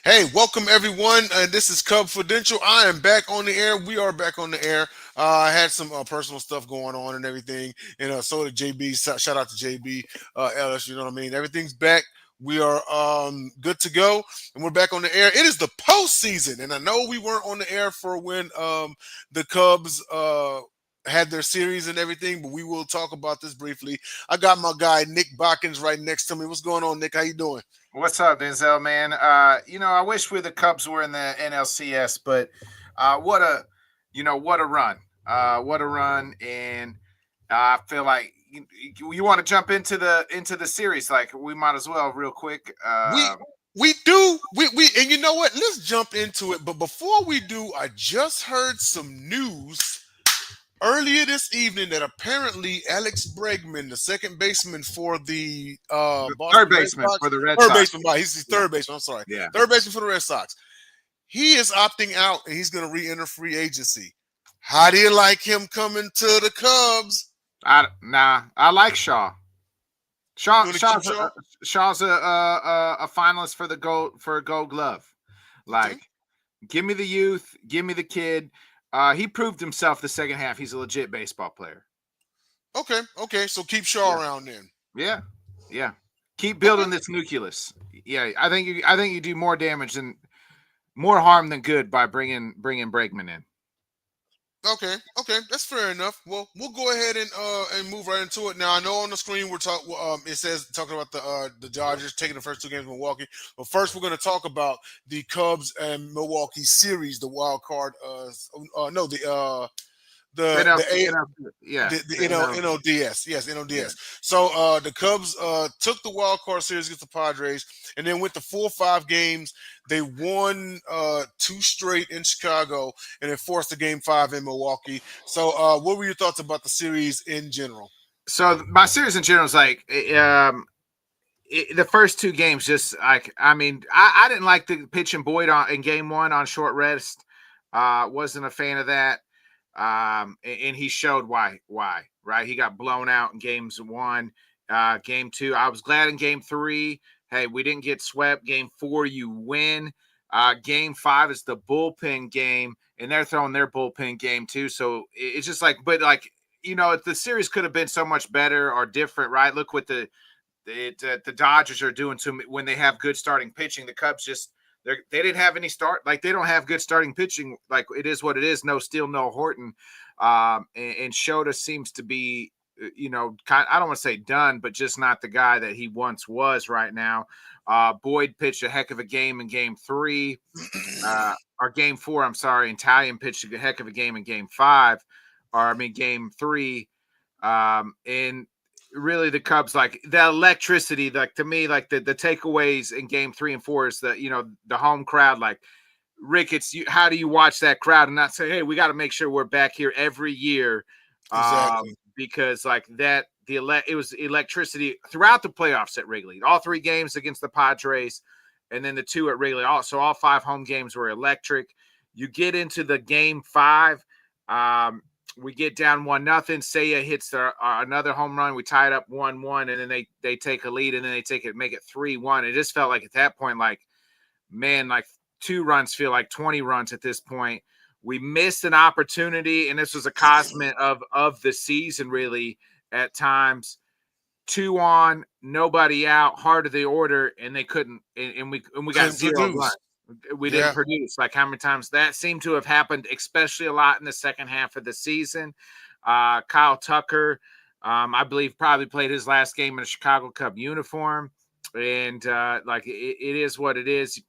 Hey, welcome everyone. This is Cubfidential. I am back on the air. We are back on the air. I had some personal stuff going on and everything, and so did JB. Shout out to JB Ellis. You know what I mean? Everything's back. We are good to go, and we're back on the air. It is the postseason, and I know we weren't on the air for when the Cubs had their series and everything, but we will talk about this briefly. I got my guy Nick Bockins right next to me. What's going on, Nick? How you doing? What's up, Denzel, man? I wish the Cubs were in the NLCS, but what a, what a run. What a run. And I feel like you want to jump into the series. Like, we might as well real quick. We we do we and you know what? Let's jump into it. But before we do, I just heard some news earlier this evening that apparently Alex Bregman, the second baseman for the The third Boston Red baseman Sox, for the Red third Sox. baseman, he's the Yeah. third baseman. I'm sorry, Yeah. third baseman for the Red Sox. He is opting out and he's going to re-enter free agency. How do you like him coming to the Cubs? I like Shaw. Shaw Going to keep Shaw's Shaw? a, Shaw's a finalist for a Gold Glove. Okay, Like, give me the youth, give me the kid. He proved himself the second half. He's a legit baseball player. okay. So keep Shaw Yeah, around then. yeah, yeah. Keep Okay. building this nucleus. Yeah, I think you do more harm than good by bringing Bregman in. Okay, that's fair enough. Well, we'll go ahead and move right into it. Now, I know on the screen we're talking. It says talking about the Dodgers taking the first two games of Milwaukee. But first, we're going to talk about the Cubs and Milwaukee series, the wild card. No, The the NL, A yeah, the the NL. NODS. Yes, Yeah. NODS. So the Cubs took the wild card series against the Padres and then went to 4-5 games. They won two straight in Chicago and then forced a game five in Milwaukee. So what were your thoughts about the series in general? So my series in general is like, the first two games, just like, I didn't like the pitching Boyd in game one on short rest. Wasn't a fan of that. And he showed why, right? He got blown out in games one, game two. I was glad in game three. Hey, we didn't get swept. Game four, you win. Game five is the bullpen game, and they're throwing their bullpen game too. So it's just like, but like, the series could have been so much better or different, right? Look what the Dodgers are doing to me when they have good starting pitching. The Cubs just they didn't have any start, like, they don't have good starting pitching. Like, it is what it is. No Steele, no Horton, and Shota seems to be, I don't want to say done, but just not the guy that he once was right now. Boyd pitched a heck of a game in game three, or game four. I'm sorry, Italian pitched a heck of a game in game five, or I mean game three. And really the Cubs, like, the electricity, like, to me, like, the takeaways in game three and four is the home crowd. Like, Ricketts, how do you watch that crowd and not say, hey, we got to make sure we're back here every year? Exactly. Because like that, it was electricity throughout the playoffs at Wrigley. All three games against the Padres, and then the two at Wrigley. Also, all five home games were electric. You get into the game five. We get down 1-0. Seiya hits another home run. We tie it up 1-1, and then they take a lead, and then they make it 3-1. It just felt like at that point, like, man, like, 2 runs feel like 20 runs at this point. We missed an opportunity, and this was a cosmic of the season, really, at times. 2 on, nobody out, heart of the order, and they couldn't, and we got Couldn't 0 runs. produce. We didn't Yeah. produce. Like, how many times that seemed to have happened, especially a lot in the second half of the season. Kyle Tucker, I believe, probably played his last game in a Chicago Cub uniform, and like, it is what it is.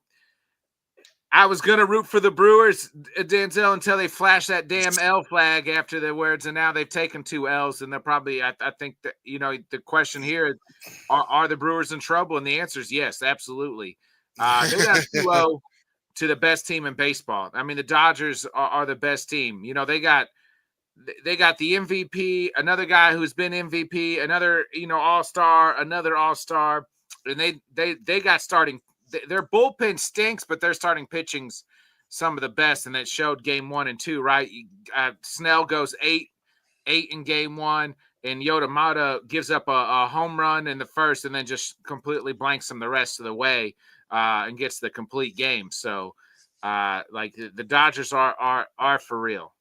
I was gonna root for the Brewers, Denzel, until they flashed that damn L flag after the words, and now they've taken 2 L's, and they're probably. I think that, the question here is, are the Brewers in trouble? And the answer is yes, absolutely. They got 2-0 to the best team in baseball. I mean, the Dodgers are the best team. They got the MVP, another guy who's been MVP, another All-Star, another All-Star, and they got starting. Their bullpen stinks, but their starting pitching's some of the best, and that showed game one and two. Right, Snell goes eight in game one, and Yotamata gives up a home run in the first, and then just completely blanks him the rest of the way. and gets the complete game. So, like the Dodgers are for real.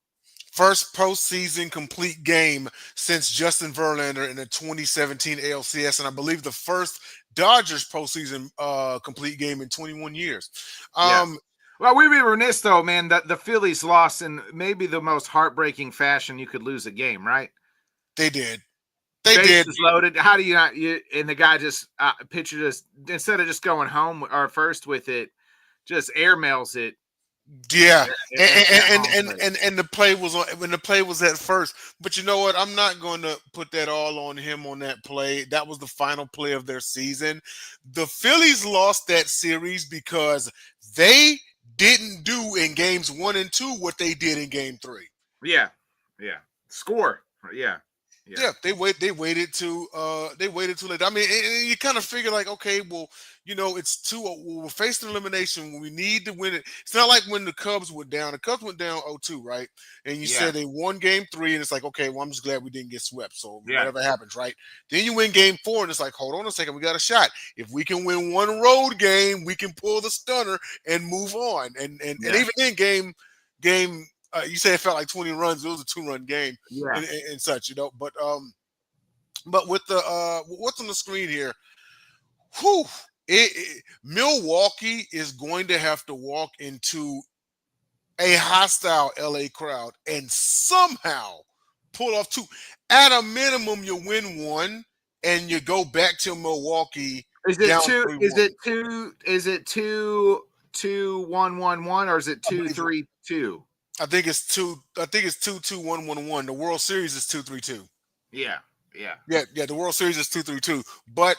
First postseason complete game since Justin Verlander in the 2017 ALCS, and I believe the first Dodgers postseason complete game in 21 years. Yes. Um, Well, we'd be remiss though, man, that the Phillies lost in maybe the most heartbreaking fashion you could lose a game, right? they did. They did. Bases loaded. How do you not? And the guy just pitcher just instead of just going home or first with it, just airmails it Yeah, at home plate. and the play was on when the play was at first. But you know what? I'm not going to put that all on him on that play. That was the final play of their season. The Phillies lost that series because they didn't do in games 1 and 2 what they did in game 3. Yeah, yeah. Score. Yeah, yeah, Yeah, they waited too late. I mean, you kind of figure like, okay, well, it's two. We're facing elimination. We need to win it. It's not like when the Cubs were down. The Cubs went down 0-2, right? And you yeah, said they won game 3, and it's like, okay, well, I'm just glad we didn't get swept. So yeah, whatever happens, right? Then you win game 4, and it's like, hold on a second, we got a shot. If we can win one road game, we can pull the stunner and move on. And yeah, even in game. You say it felt like 20 runs. It was a 2-run game yeah. and such, But with the what's on the screen here, whew, Milwaukee is going to have to walk into a hostile LA crowd and somehow pull off 2. At a minimum, you win 1 and you go back to Milwaukee Is it down two? Is 3-1. it two? Is it 2-2-1-1-1 or is it I two believe it. three two? I think it's 2. I think it's 2-2-1-1-1. The World Series is 2-3-2. Yeah, yeah, Yeah. The World Series is 2-3-2. But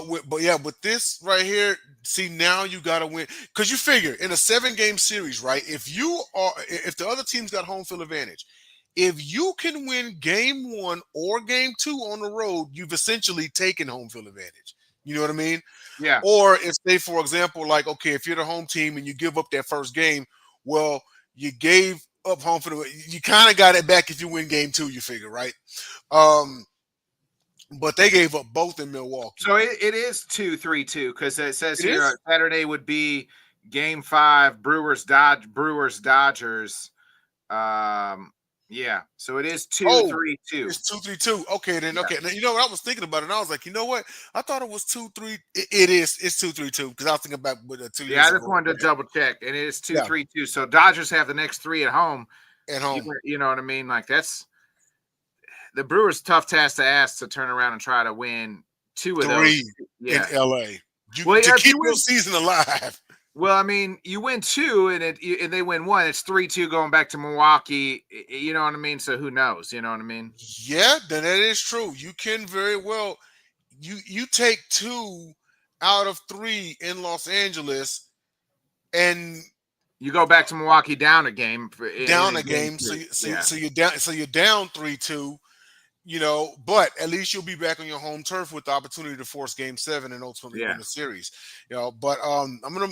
with this right here, see now you gotta win because you figure in a 7-game series, right? If the other team's got home field advantage, if you can win game 1 or game 2 on the road, you've essentially taken home field advantage. You know what I mean? yeah. Or if say, for example, like okay, if you're the home team and you give up that first game, well, you gave up home field. You kind of got it back if you win game 2. You figure, right? Um, but they gave up both in Milwaukee. So it is 2-3-2 because it says It here is. Saturday would be Game 5, Brewers Dodgers. Yeah. So it is two Oh, three two. it's 2-3-2. Okay, then Yeah. okay. Now, you know what I was thinking about it, and I was like, you know what? I thought it was 2-3. It is. It's 2-3-2 because I was thinking about with 2 Yeah, years I just ago. wanted to double check, and it is two Yeah, three two. So Dodgers have the next 3 at home. at You, home. you know what I mean? Like that's the Brewers' tough task to ask to turn around and try to win 2 of those. 3 in Yeah. LA. You Well, to yeah, if keep you your win, season alive. well, I mean, you win 2 and they win 1. It's 3-2 going back to Milwaukee. You know what I mean? So who knows? You know what I mean? Yeah, then that is true. You can very well you take 2 out of 3 in Los Angeles and You go back to Milwaukee down a game down a in game game. So 2. Yeah, you're down 3-2. But at least you'll be back on your home turf with the opportunity to force game 7 and ultimately yeah. win the series. But I'm gonna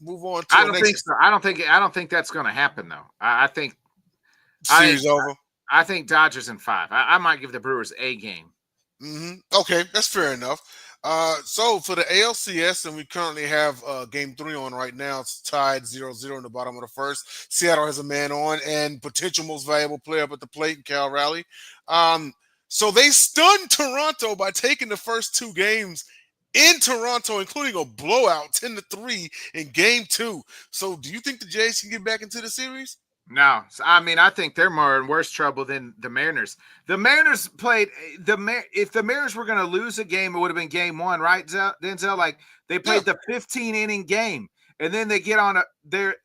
move on to I our don't think next so. I don't think that's going to happen though. I series over. I think Dodgers in 5. I might give the Brewers a game. Okay, that's fair enough. So for the ALCS, and we currently have game 3 on right now. It's tied 0-0 in the bottom of the first. Seattle has a man on and potential most valuable player up at the plate in Cal Raleigh. So they stunned Toronto by taking the first 2 games in Toronto, including a blowout 10-3 in game 2. So do you think the Jays can get back into the series? No, I mean I think they're more in worse trouble than the Mariners. The Mariners played if the Mariners were going to lose a game, it would have been game 1, right, Denzel? Like they Yeah, played the 15 inning game, and then they get on they're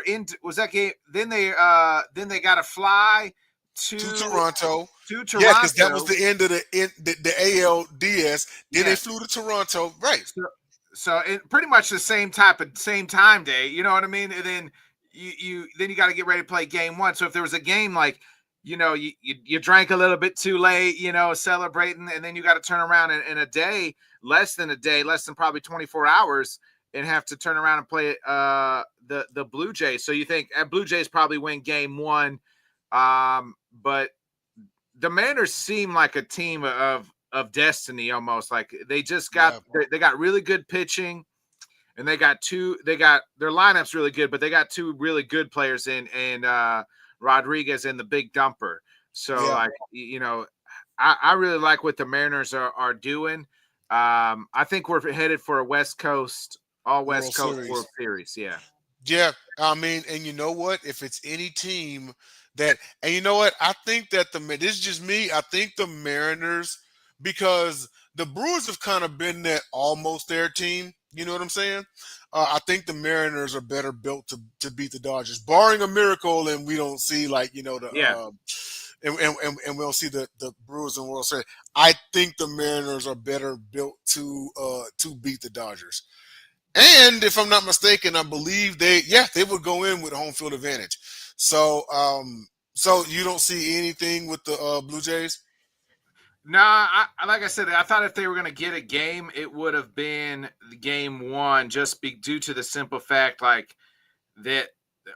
in was that game. Then they got to fly to to Toronto. Yeah, because that was Toronto. the end of the ALDS. Then they Yeah, flew to Toronto. Right. so, so it pretty much the same time day. You know what I mean? And then you got to get ready to play game 1. So if there was a game like you drank a little bit too late, celebrating, and then you got to turn around in a day, less than probably 24 hours, and have to turn around and play the Blue Jays. So you think Blue Jays probably win game 1, but the Mariners seem like a team of destiny almost. Like they just got Yeah. they got really good pitching. and they got two. They got their lineup's really good, but they got two really good players in Rodriguez and the big dumper. So Yeah, like I really like what the Mariners are doing. I think we're headed for a West Coast, all World West Coast World Series. Series. Yeah, Yeah, I mean, and you know what? If it's any team that, and you know what? I think that this is just me. I think the Mariners, because the Brewers have kind of been that almost their team. You know what I'm saying? I think the Mariners are better built to beat the Dodgers, barring a miracle, and we don't see like the yeah. and we don't see the Brewers in World Series. I think the Mariners are better built to beat the Dodgers. And if I'm not mistaken, I believe they would go in with home field advantage. So so you don't see anything with the Blue Jays? Nah, like I said, I thought if they were going to get a game, it would have been game one, just due to the simple fact, like that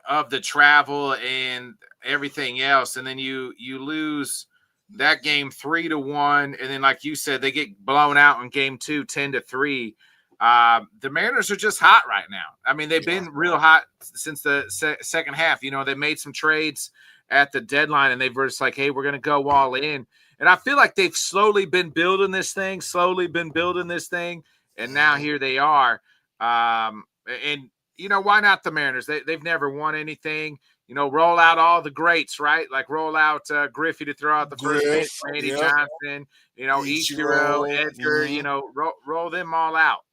of the travel and everything else, and then you lose that game 3-1, and then like you said, they get blown out in game two, 10-3. The Mariners are just hot right now. I mean, they've Yeah. been real hot since the second half. They made some trades at the deadline, and they were just like, hey, we're going to go all in. And I feel like they've slowly been building this thing, and now Mhm. here they are. And why not the Mariners? They've never won anything. Roll out all the greats, right? Like roll out Griffey to throw out the first pitch, Griff, Randy yep, Johnson, Ichiro, Ichiro. Edgar, Mhm. roll them all out.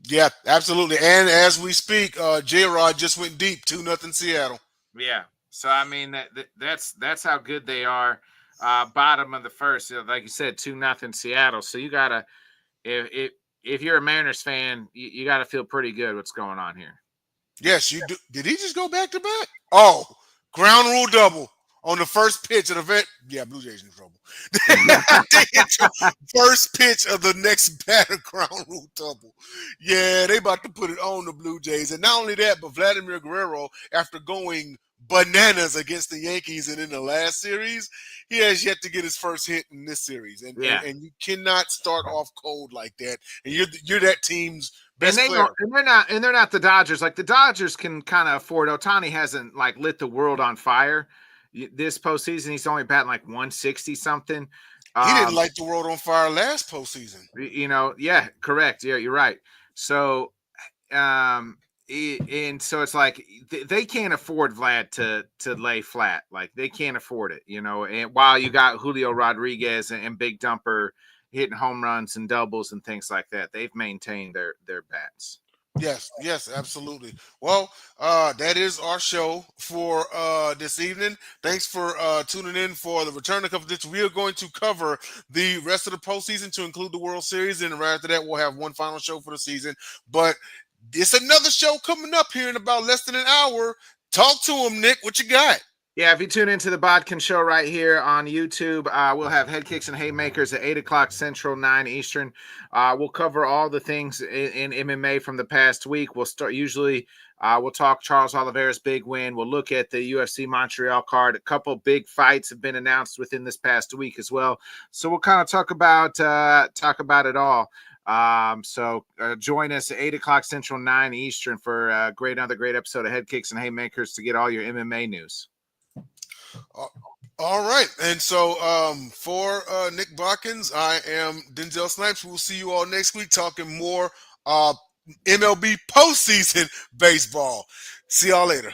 Yeah, absolutely. And as we speak, J Rod just went deep, 2-0 Seattle. Yeah. So I mean that's how good they are. Bottom of the first, like you said, 2-0 Seattle. So you gotta if you're a Mariners fan, you got to feel pretty good what's going on here. Yes, you do. Did he just go back to back? Oh, ground rule double on the first pitch of the event. Yeah, Blue Jays in trouble. They hit the first pitch of the next batter, ground rule double. Yeah, they about to put it on the Blue Jays. And not only that, but Vladimir Guerrero, after going bananas against the Yankees and in the last series, he has yet to get his first hit in this series. And Yeah. and you cannot start off cold like that. And you're that team's And best player. they're not the Dodgers. Like the Dodgers can kind of afford. Otani hasn't like lit the world on fire this postseason. He's only batting like 160 something. He didn't Um, light the world on fire last postseason. yeah, correct. Yeah, you're right. So, and so it's like they can't afford Vlad to lay flat. Like they can't afford it, And while you got Julio Rodriguez and Big Dumper hitting home runs and doubles and things like that, they've maintained their bats. Yes, absolutely. Well, that is our show for this evening. Thanks for tuning in for the return of Cubfidential. We are going to cover the rest of the postseason to include the World Series, and right after that, we'll have one final show for the season. But it's another show coming up here in about less than an hour. Talk to him, Nick. What you got? Yeah, if you tune into the Bodkin Show right here on YouTube, we'll have Head Kicks and Haymakers at 8 o'clock Central, 9 Eastern. We'll cover all the things in MMA from the past week. We'll start usually. We'll talk Charles Oliveira's big win. We'll look at the UFC Montreal card. A couple big fights have been announced within this past week as well. So we'll kind of talk about it all. So join us at 8 o'clock Central, 9 Eastern for another great episode of Head Kicks and Haymakers to get all your MMA news. All right. And so for Nick Botkins, I am Denzel Snipes. We'll see you all next week talking more MLB postseason baseball. See y'all later.